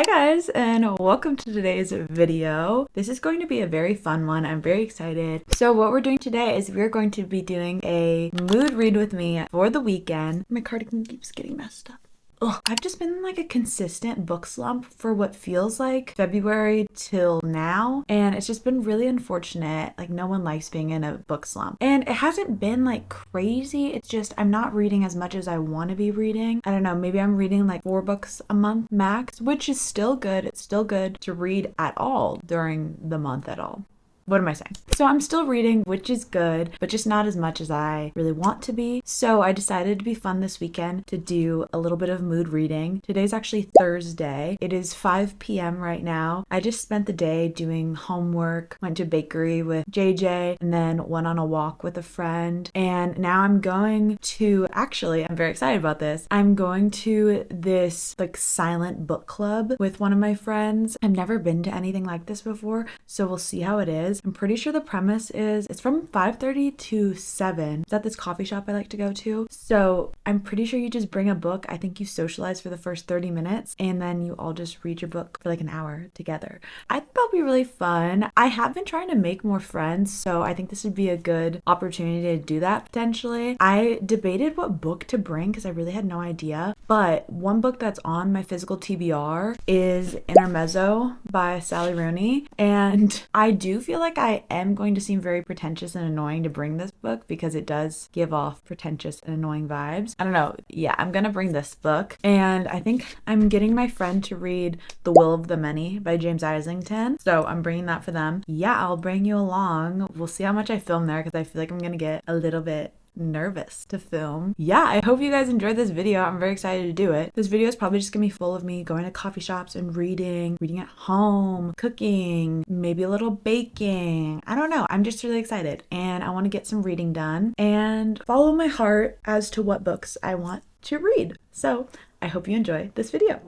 guys, and welcome to today's video. This is going to be a very fun one. I'm very excited. So what we're doing today is we're going to be doing a mood read with me for the weekend. My cardigan keeps getting messed up. Ugh. I've just been in like a consistent book slump for what feels like February till now, and it's just been really unfortunate. Like, no one likes being in a book slump, and it hasn't been like crazy. It's just I'm not reading as much as I want to be reading. I don't know, maybe I'm reading like 4 books a month max, which is still good. It's still good to read at all during the month at all. What am I saying? So I'm still reading, which is good, but just not as much as I really want to be. So I decided to be fun this weekend to do a little bit of mood reading. Today's actually Thursday. It is 5 p.m. right now. I just spent the day doing homework, went to a bakery with JJ, and then went on a walk with a friend. And now I'm going to, actually, I'm very excited about this. I'm going to this like silent book club with one of my friends. I've never been to anything like this before, so we'll see how it is. I'm pretty sure the premise is it's from 5:30 to 7. It's at this coffee shop I like to go to. So I'm pretty sure you just bring a book. I think you socialize for the first 30 minutes and then you all just read your book for like an hour together. I think that'll be really fun. I have been trying to make more friends, so I think this would be a good opportunity to do that potentially. I debated what book to bring because I really had no idea, but one book that's on my physical TBR is Intermezzo by Sally Rooney, and I do feel like I am going to seem very pretentious and annoying to bring this book because it does give off pretentious and annoying vibes. I don't know. Yeah, I'm gonna bring this book, and I think I'm getting my friend to read The Will of the Many by James Islington, so I'm bringing that for them. Yeah, I'll bring you along. We'll see how much I film there because I feel like I'm gonna get a little bit nervous to film. Yeah, I hope you guys enjoyed this video. I'm very excited to do it. This video is probably just gonna be full of me going to coffee shops and reading at home, cooking, maybe a little baking. I don't know. I'm just really excited and I want to get some reading done and follow my heart as to what books I want to read. So I hope you enjoy this video.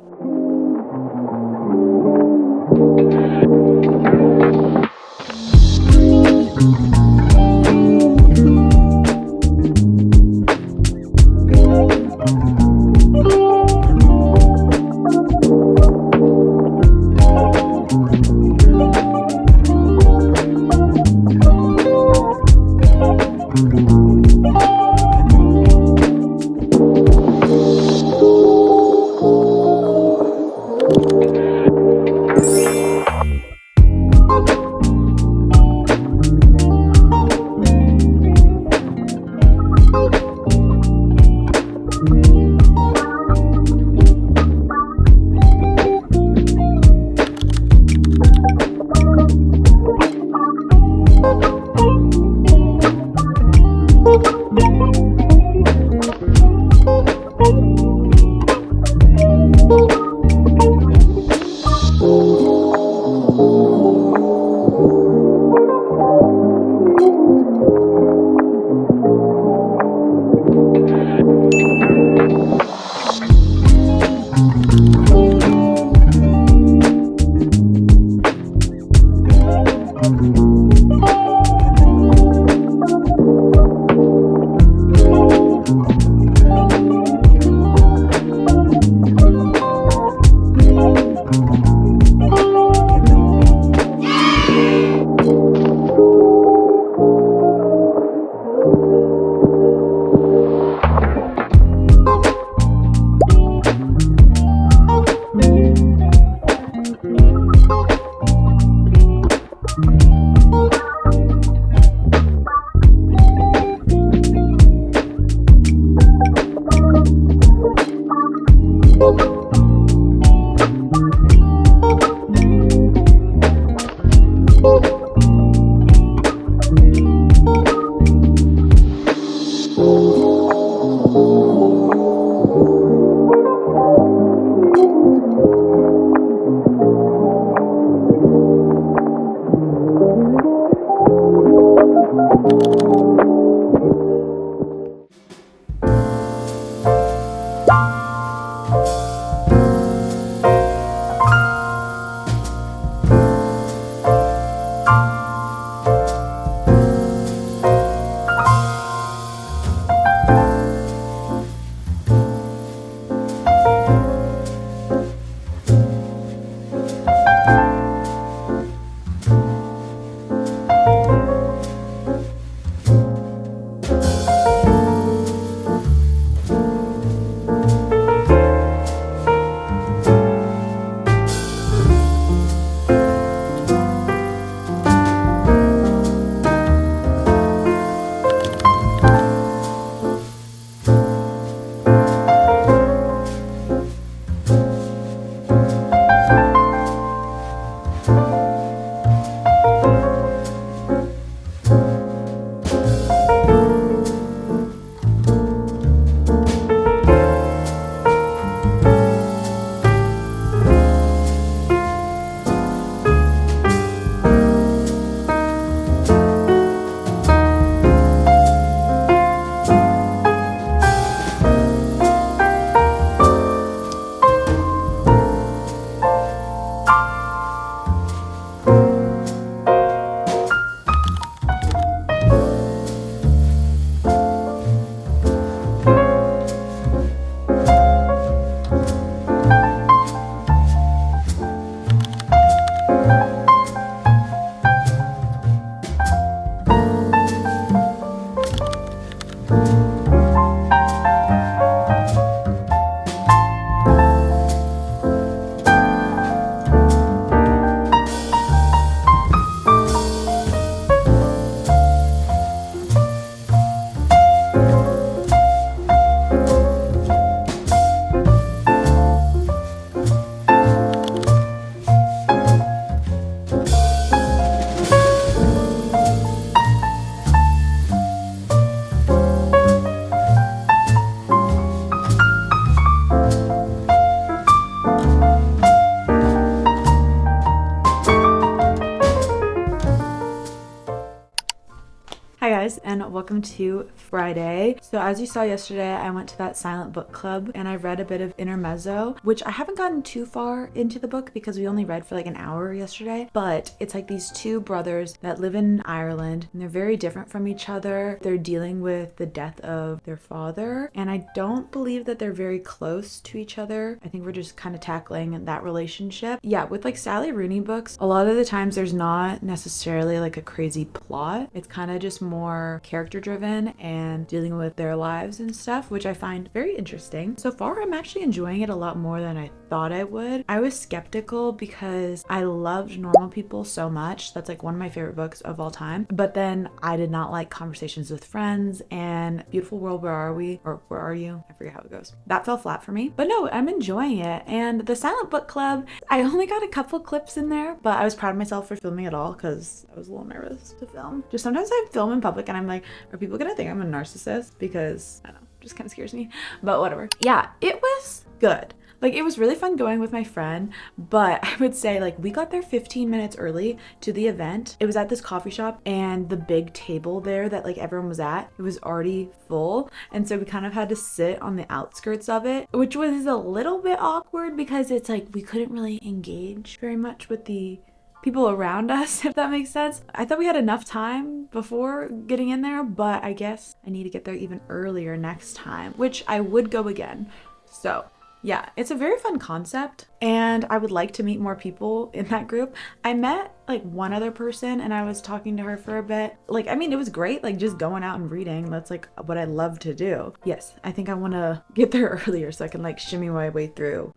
Hi guys, and welcome to Friday. So as you saw yesterday, I went to that silent book club and I read a bit of Intermezzo, which I haven't gotten too far into the book because we only read for like an hour yesterday, but it's like these two brothers that live in Ireland and they're very different from each other. They're dealing with the death of their father, and I don't believe that they're very close to each other. I think we're just kind of tackling that relationship. Yeah, with like Sally Rooney books, a lot of the times there's not necessarily like a crazy plot. It's kind of just more character driven and dealing with their lives and stuff, which I find very interesting. So far, I'm actually enjoying it a lot more than I thought I would. I was skeptical because I loved Normal People so much. That's like one of my favorite books of all time. But then I did not like Conversations with Friends and Beautiful World, Where Are We? Or Where Are You? I forget how it goes. That fell flat for me. But no, I'm enjoying it. And the Silent Book Club, I only got a couple clips in there, but I was proud of myself for filming it all because I was a little nervous to film. Just sometimes I film in public and I'm like, are people gonna think I'm a narcissist? Because I don't know, just kind of scares me, but whatever. Yeah, it was good. Like, it was really fun going with my friend, but I would say like we got there 15 minutes early to the event. It was at this coffee shop and the big table there that like everyone was at, it was already full. And so we kind of had to sit on the outskirts of it, which was a little bit awkward because it's like we couldn't really engage very much with the people around us, if that makes sense. I thought we had enough time before getting in there, but I guess I need to get there even earlier next time, which I would go again. So yeah, it's a very fun concept and I would like to meet more people in that group. I met like one other person and I was talking to her for a bit. Like, I mean, it was great, like just going out and reading. That's like what I love to do. Yes, I think I want to get there earlier so I can like shimmy my way through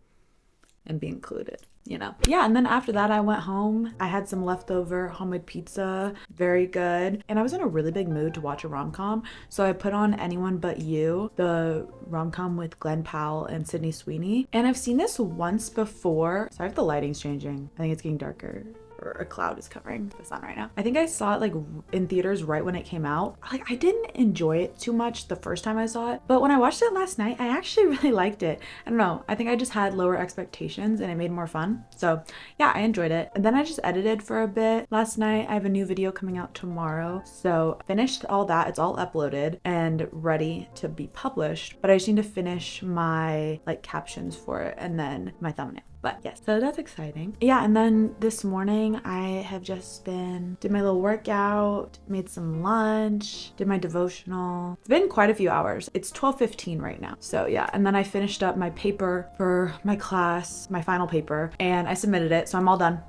and be included, you know? Yeah, and then after that I went home. I had some leftover homemade pizza, very good. And I was in a really big mood to watch a rom-com, so I put on Anyone But You, the rom-com with Glenn Powell and Sydney Sweeney. And I've seen this once before. Sorry if the lighting's changing. I think it's getting darker. Or a cloud is covering the sun right now. I think I saw it like in theaters right when it came out. Like, I didn't enjoy it too much the first time I saw it, but when I watched it last night, I actually really liked it. I don't know, I think I just had lower expectations and it made more fun. So yeah, I enjoyed it. And then I just edited for a bit last night. I have a new video coming out tomorrow, so finished all that. It's all uploaded and ready to be published, but I just need to finish my like captions for it and then my thumbnail. But yes, so that's exciting. Yeah, and then this morning I have just did my little workout, made some lunch, did my devotional. It's been quite a few hours. It's 12:15 right now. So yeah, and then I finished up my paper for my class, my final paper, and I submitted it, so I'm all done.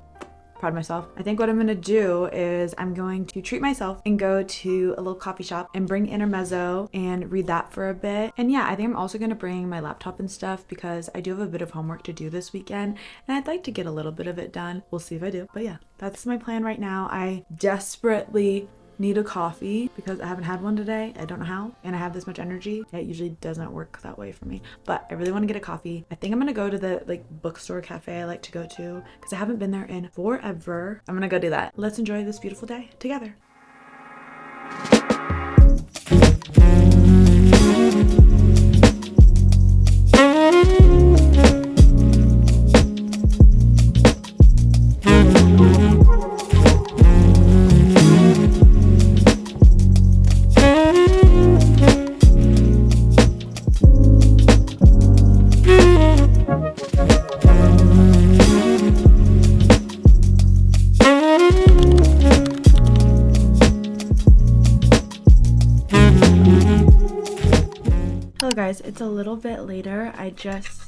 Proud of myself. I think what I'm gonna do is I'm going to treat myself and go to a little coffee shop and bring Intermezzo and read that for a bit. And yeah, I think I'm also gonna bring my laptop and stuff because I do have a bit of homework to do this weekend and I'd like to get a little bit of it done. We'll see if I do, but yeah, that's my plan right now. I desperately need a coffee because I haven't had one today. I don't know how, and I have this much energy. It usually doesn't work that way for me, but I really want to get a coffee. I think I'm gonna go to the like bookstore cafe I like to go to because I haven't been there in forever. I'm gonna go do that. Let's enjoy this beautiful day together. Hello guys, it's a little bit later. I just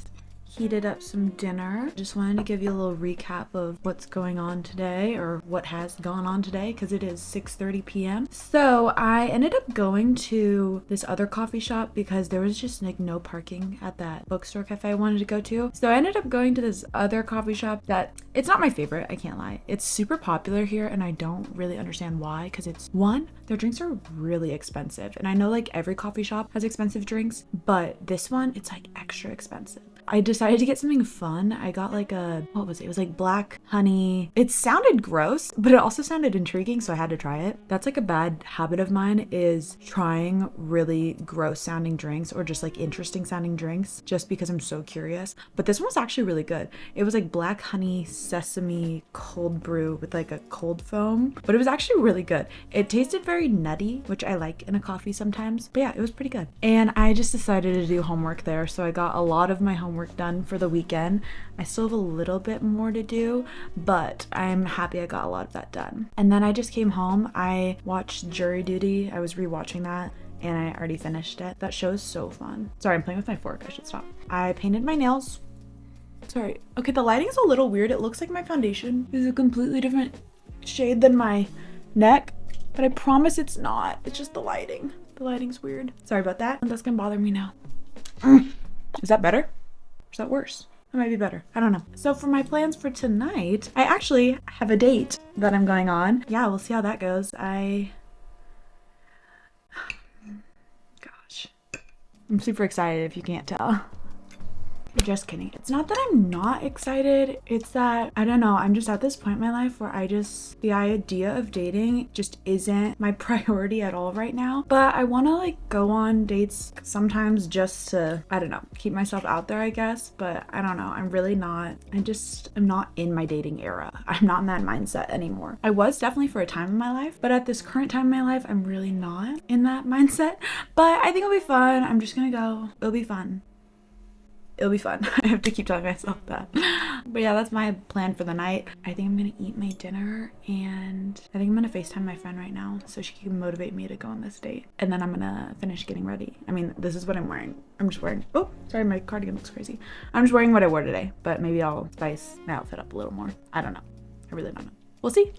heated up some dinner. Just wanted to give you a little recap of what's going on today, or what has gone on today, because it is 6:30 p.m. So I ended up going to this other coffee shop because there was just like no parking at that bookstore cafe I wanted to go to. So I ended up going to this other coffee shop that it's not my favorite, I can't lie. It's super popular here and I don't really understand why, because it's one, their drinks are really expensive. And I know like every coffee shop has expensive drinks, but this one, it's like extra expensive. I decided to get something fun. I got like what was it? It was like black honey. It sounded gross, but it also sounded intriguing, so I had to try it. That's like a bad habit of mine, is trying really gross sounding drinks or just like interesting sounding drinks just because I'm so curious. But this one was actually really good. It was like black honey sesame cold brew with like a cold foam, but it was actually really good. It tasted very nutty, which I like in a coffee sometimes. But yeah, it was pretty good. And I just decided to do homework there, so I got a lot of my homework done for the weekend. I still have a little bit more to do, but I'm happy I got a lot of that done. And then I just came home. I watched Jury Duty. I was rewatching that and I already finished it. That show is so fun. Sorry, I'm playing with my fork. I should stop. I painted my nails. Sorry. Okay, the lighting is a little weird. It looks like my foundation is a completely different shade than my neck, but I promise it's not. It's just the lighting. The lighting's weird. Sorry about that. That's gonna bother me now. Is that better? Or is that worse? That might be better. I don't know. So for my plans for tonight, I actually have a date that I'm going on. Yeah, we'll see how that goes. Gosh. I'm super excited if you can't tell. Just kidding. It's not that I'm not excited. It's that, I don't know, I'm just at this point in my life where the idea of dating just isn't my priority at all right now. But I want to like go on dates sometimes just to, I don't know, keep myself out there, I guess. But I don't know. I'm really not. I'm not in my dating era. I'm not in that mindset anymore. I was definitely for a time in my life, but at this current time in my life, I'm really not in that mindset. But I think it'll be fun. I'm just gonna go. It'll be fun. It'll be fun. I have to keep telling myself that. But yeah, that's my plan for the night. I think I'm gonna eat my dinner and I think I'm gonna FaceTime my friend right now so she can motivate me to go on this date. And then I'm gonna finish getting ready. I mean, this is what I'm wearing. I'm just wearing, oh, sorry, my cardigan looks crazy. I'm just wearing what I wore today, but maybe I'll spice my outfit up a little more. I don't know. I really don't know. We'll see.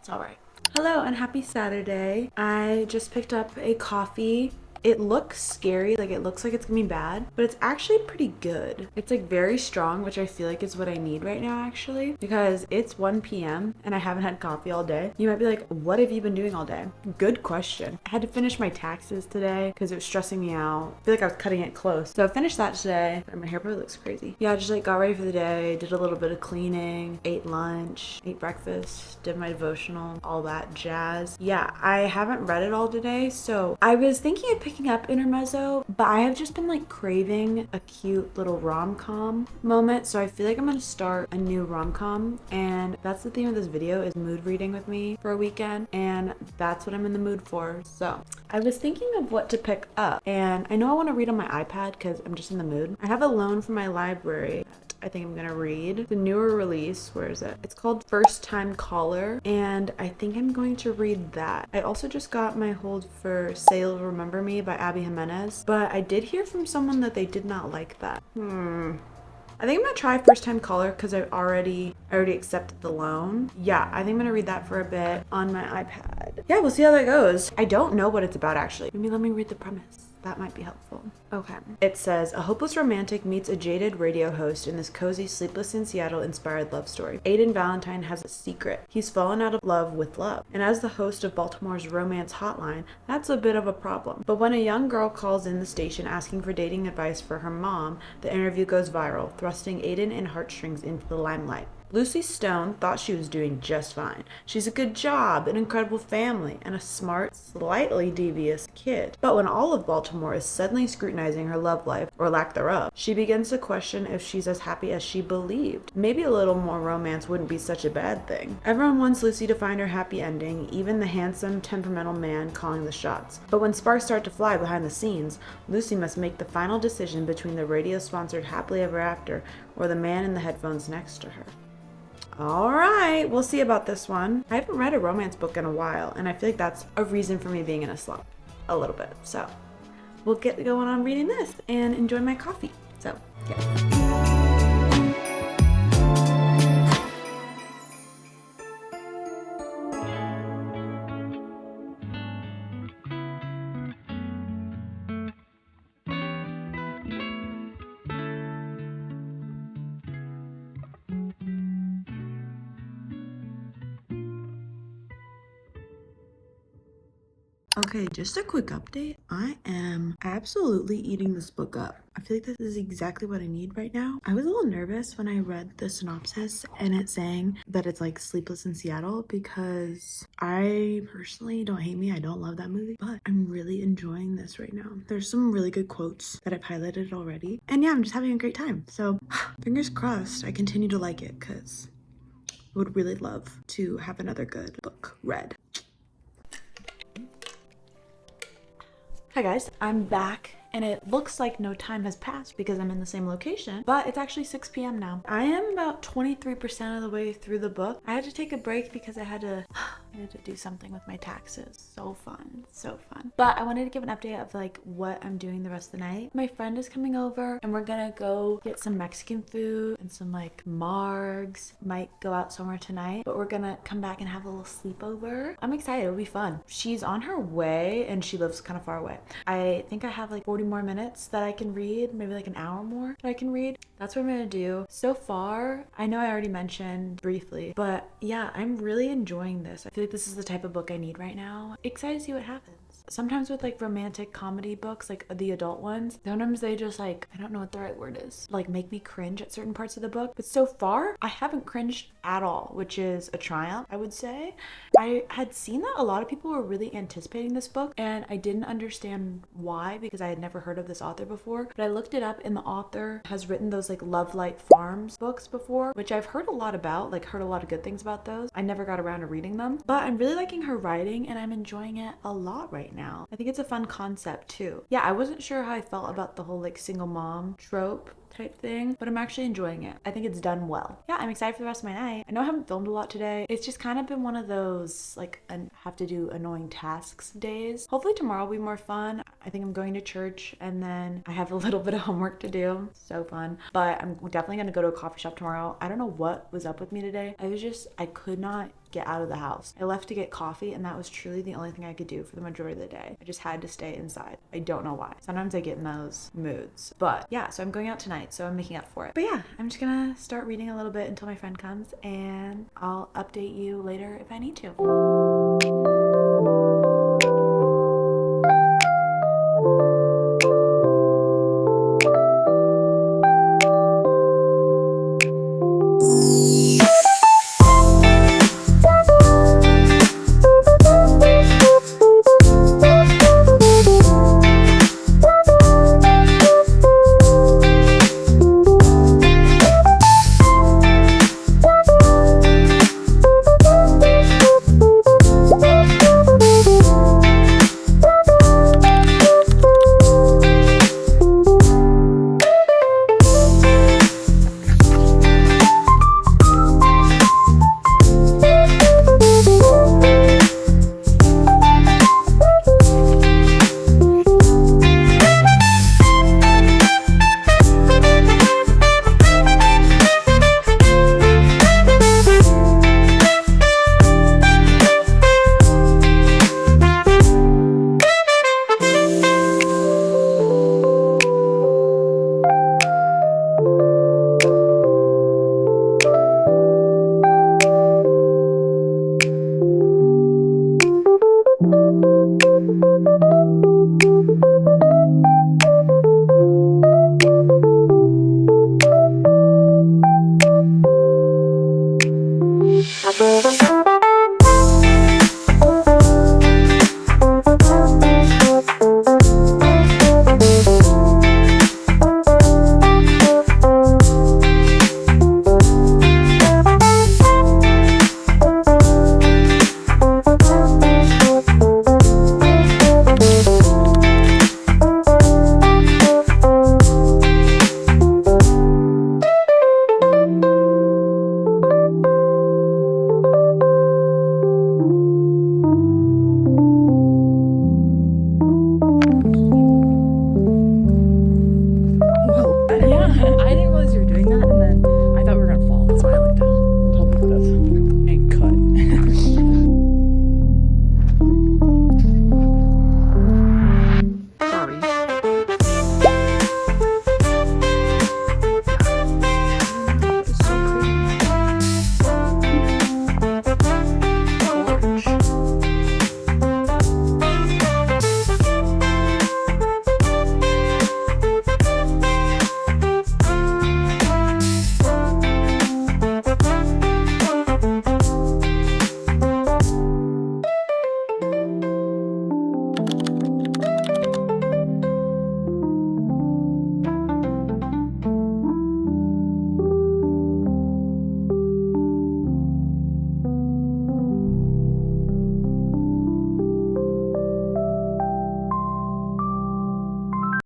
All right. Hello and happy Saturday. I just picked up a coffee. It looks scary, like it looks like it's gonna be bad, but it's actually pretty good. It's like very strong, which I feel like is what I need right now actually, because it's 1 p.m. and I haven't had coffee all day. You might be like, what have you been doing all day? Good question. I had to finish my taxes today because it was stressing me out. I feel like I was cutting it close. So I finished that today. My hair probably looks crazy. Yeah, I just like got ready for the day, did a little bit of cleaning, ate lunch, ate breakfast, did my devotional, all that jazz. Yeah, I haven't read it all today, so I was thinking of picking up Intermezzo, but I have just been like craving a cute little rom-com moment, so I feel like I'm gonna start a new rom-com, and that's the theme of this video, is mood reading with me for a weekend, and that's what I'm in the mood for. So I was thinking of what to pick up, and I know I want to read on my iPad because I'm just in the mood. I have a loan from my library I think I'm gonna read. The newer release, where is it? It's called First Time Caller, and I think I'm going to read that. I also just got my hold for Say You'll Remember Me by Abby Jimenez, but I did hear from someone that they did not like that. I think I'm gonna try First Time Caller because I already accepted the loan. Yeah, I think I'm gonna read that for a bit on my iPad. Yeah, we'll see how that goes. I don't know what it's about actually. Maybe let me read the premise. That might be helpful. Okay. It says, a hopeless romantic meets a jaded radio host in this cozy Sleepless in Seattle inspired love story. Aiden Valentine has a secret. He's fallen out of love with love. And as the host of Baltimore's romance hotline, that's a bit of a problem. But when a young girl calls in the station asking for dating advice for her mom, the interview goes viral, thrusting Aiden and heartstrings into the limelight. Lucy Stone thought she was doing just fine. She's a good job, an incredible family, and a smart, slightly devious kid. But when all of Baltimore is suddenly scrutinizing her love life, or lack thereof, she begins to question if she's as happy as she believed. Maybe a little more romance wouldn't be such a bad thing. Everyone wants Lucy to find her happy ending, even the handsome, temperamental man calling the shots. But when sparks start to fly behind the scenes, Lucy must make the final decision between the radio-sponsored Happily Ever After or the man in the headphones next to her. All right, we'll see about this one. I haven't read a romance book in a while, and I feel like that's a reason for me being in a slump a little bit. So we'll get going on reading this and enjoy my coffee. So, yeah. Okay, just a quick update. I am absolutely eating this book up. I feel like this is exactly what I need right now. I was a little nervous when I read the synopsis and it's saying that it's like Sleepless in Seattle, because I personally, don't hate me, I don't love that movie, but I'm really enjoying this right now. There's some really good quotes that I've highlighted already. And yeah, I'm just having a great time. So fingers crossed I continue to like it, because I would really love to have another good book read. Hi guys, I'm back and it looks like no time has passed because I'm in the same location, but it's actually 6 p.m. now. I am about 23% of the way through the book. I had to take a break because I had to do something with my taxes. So fun, so fun. But I wanted to give an update of like what I'm doing the rest of the night. My friend is coming over and we're gonna go get some Mexican food and some like margs. Might go out somewhere tonight, but we're gonna come back and have a little sleepover. I'm excited, it'll be fun. She's on her way and she lives kind of far away. I think I have like 40 more minutes that I can read, maybe like an hour more that I can read. That's what I'm gonna do. So far, I know I already mentioned briefly, but yeah, I'm really enjoying this. I feel like this is the type of book I need right now. Excited to see what happens. Sometimes with like romantic comedy books, like the adult ones, sometimes they just like, I don't know what the right word is, like make me cringe at certain parts of the book. But so far, I haven't cringed at all, which is a triumph, I would say. I had seen that a lot of people were really anticipating this book and I didn't understand why, because I had never heard of this author before. But I looked it up and the author has written those like Love Light Farms books before, which I've heard a lot about, like heard a lot of good things about those. I never got around to reading them, but I'm really liking her writing and I'm enjoying it a lot right now. I think it's a fun concept too. Yeah, I wasn't sure how I felt about the whole like single mom trope type thing, but I'm actually enjoying it. I think it's done well. Yeah, I'm excited for the rest of my night. I know I haven't filmed a lot today. It's just kind of been one of those like have to do annoying tasks days. Hopefully tomorrow will be more fun. I think I'm going to church and then I have a little bit of homework to do. So fun. But I'm definitely gonna go to a coffee shop tomorrow. I don't know what was up with me today. I could not get out of the house. I left to get coffee and that was truly the only thing I could do for the majority of the day. I just had to stay inside. I don't know why. Sometimes I get in those moods. But yeah, so I'm going out tonight, so I'm making up for it. But yeah, I'm just gonna start reading a little bit until my friend comes and I'll update you later if I need to.